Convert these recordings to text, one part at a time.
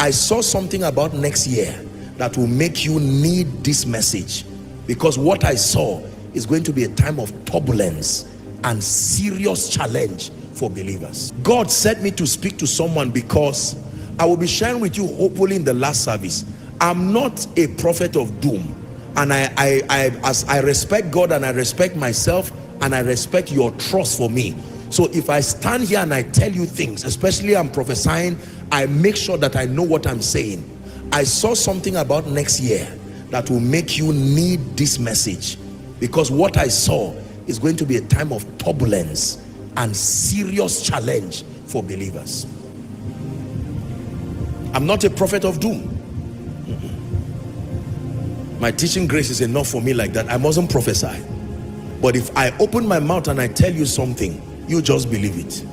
I saw something about next year that will make you need this message, because what I saw is going to be a time of turbulence and serious challenge for believers. God sent me to speak to someone because I will be sharing with you hopefully in the last service. I'm not a prophet of doom, and as I respect God and I respect myself and I respect your trust for me. So if I stand here and I tell you things, especially I'm prophesying, I make sure that I know what I'm saying. I saw something about next year that will make you need this message, because what I saw is going to be a time of turbulence and serious challenge for believers. I'm not a prophet of doom. My teaching grace is enough for me like that. I mustn't prophesy. But if I open my mouth and I tell you something, you just believe it.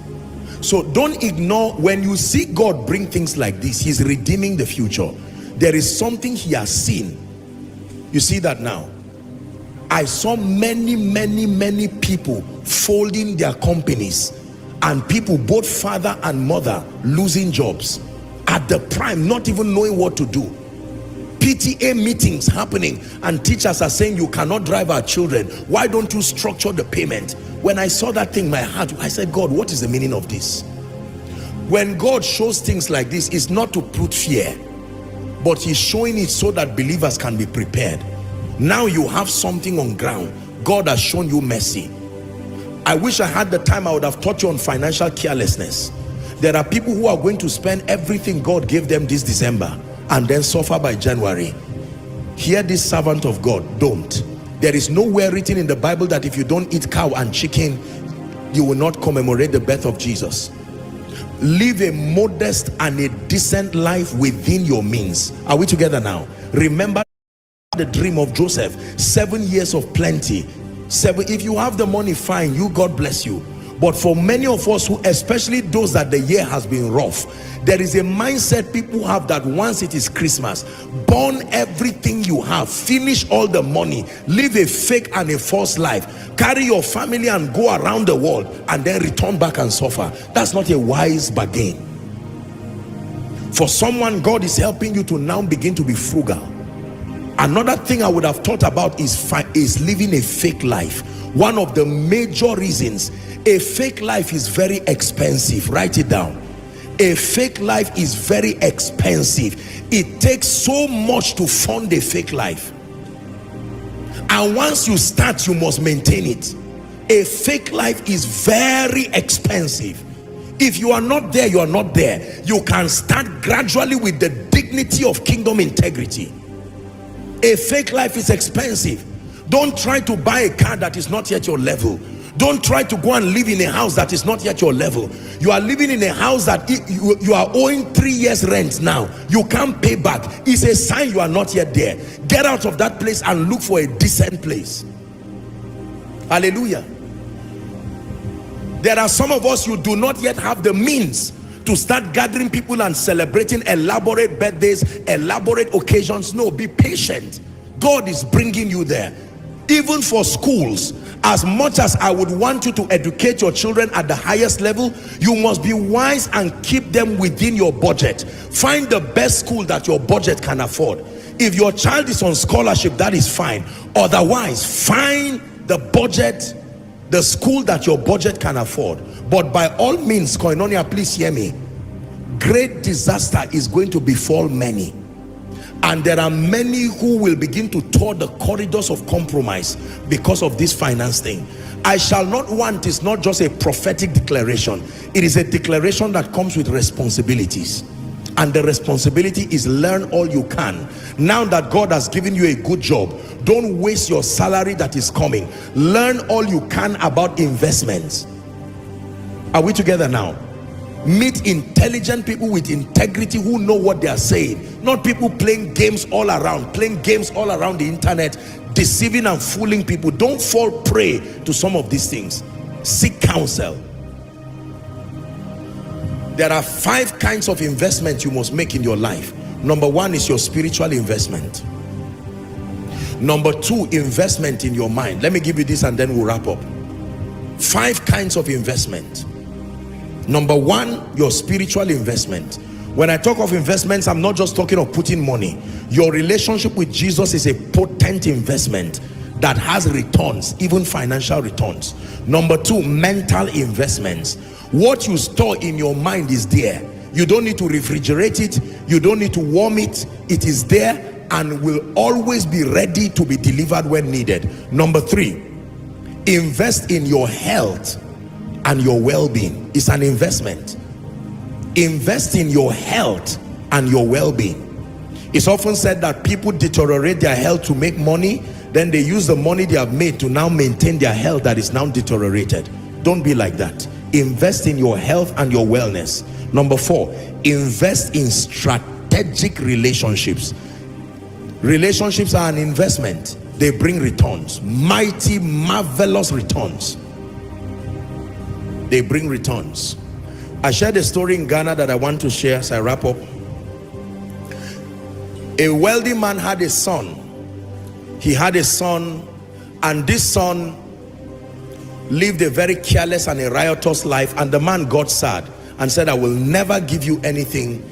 So don't ignore when you see God bring things like this. He's redeeming the future. There is something he has seen. You see that now? I saw many people folding their companies, and people, both father and mother, losing jobs at the prime, not even knowing what to do. PTA meetings happening, and teachers are saying, you cannot drive our children. Why don't you structure the payment? When I saw that thing, my heart, I said, God, what is the meaning of this? When God shows things like this, it's not to put fear, but he's showing it so that believers can be prepared. Now you have something on ground. God has shown you mercy. I wish I had the time. I would have taught you on financial carelessness. There are people who are going to spend everything God gave them this December and then suffer by January. Hear this, servant of God, don't. There is nowhere written in the Bible that if you don't eat cow and chicken, you will not commemorate the birth of Jesus. Live a modest and a decent life within your means. Are we together now? Remember the dream of Joseph, 7 years of plenty. If you have the money, fine, you, God bless you. But for many of us, who, especially those that the year has been rough, there is a mindset people have that once it is Christmas, burn everything you have, finish all the money, live a fake and a false life, carry your family and go around the world, and then return back and suffer. That's not a wise bargain. For someone, God is helping you to now begin to be frugal. Another thing I would have thought about is living a fake life. One of the major reasons, a fake life is very expensive. Write it down. A fake life is very expensive. It takes so much to fund a fake life, and once you start, you must maintain it. A fake life is very expensive. If you are not there, you are not there. You can start gradually with the dignity of kingdom integrity. A fake life is expensive. Don't try to buy a car that is not yet your level. Don't try to go and live in a house that is not yet your level. You are living in a house that you are owing 3 years rent now. You can't pay back. It's a sign you are not yet there. Get out of that place and look for a decent place. Hallelujah. There are some of us, you do not yet have the means to start gathering people and celebrating elaborate birthdays, elaborate occasions. No, be patient. God is bringing you there. Even for schools, as much as I would want you to educate your children at the highest level, you must be wise and keep them within your budget. Find the best school that your budget can afford. If your child is on scholarship, that is fine. Otherwise, find the budget, the school that your budget can afford. But by all means, Koinonia, please hear me. Great disaster is going to befall many. And there are many who will begin to tour the corridors of compromise because of this finance thing. I shall not want is not just a prophetic declaration. It is a declaration that comes with responsibilities. And the responsibility is learn all you can. Now that God has given you a good job, don't waste your salary that is coming. Learn all you can about investments. Are we together now? Meet intelligent people with integrity who know what they are saying, not people playing games all around the internet, deceiving and fooling people. Don't fall prey to some of these things. Seek counsel. There are 5 kinds of investments you must make in your life. Number 1 is your spiritual investment. Number 2, investment in your mind. Let me give you this and then we'll wrap up. 5 kinds of investment. Number 1, your spiritual investment. When I talk of investments, I'm not just talking of putting money. Your relationship with Jesus is a potent investment that has returns, even financial returns. Number two, mental investments. What you store in your mind is there. You don't need to refrigerate it. You don't need to warm it. It is there and will always be ready to be delivered when needed. Number three, invest in your health and your well-being. It's an investment. Invest in your health and your well-being. It's often said that people deteriorate their health to make money, then they use the money they have made to now maintain their health that is now deteriorated. Don't be like that. Invest in your health and your wellness. Number four, invest in strategic relationships. Relationships are an investment. They bring returns, mighty, marvelous returns. They bring returns. I shared a story in Ghana that I want to share as I wrap up. A wealthy man had a son. He had a son, and this son lived a very careless and a riotous life, and the man got sad and said, I will never give you anything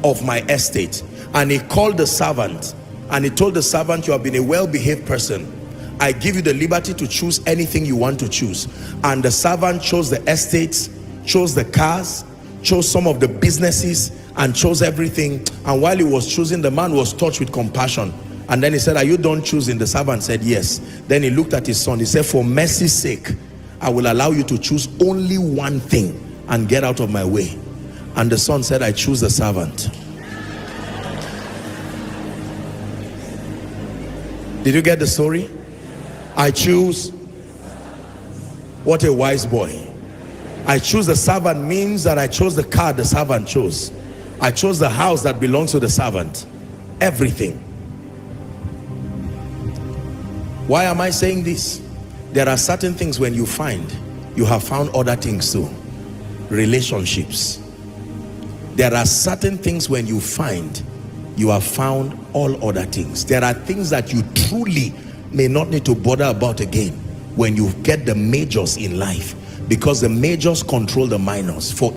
of my estate. And he called the servant and he told the servant, you have been a well-behaved person. I give you the liberty to choose anything you want to choose. And the servant chose the estates, chose the cars, chose some of the businesses, and chose everything. And while he was choosing, the man was touched with compassion. And then he said, are you done choosing? The servant said yes. Then he looked at his son. He said, for mercy's sake, I will allow you to choose only one thing and get out of my way. And the son said, I choose the servant. Did you get the story? I choose. What a wise boy. I choose the servant means that I chose the car the servant chose. I chose the house that belongs to the servant. Everything. Why am I saying this? There are certain things when you find, you have found other things too. Relationships. There are certain things when you find, you have found all other things. There are things that you truly may not need to bother about again when you get the majors in life, because the majors control the minors. For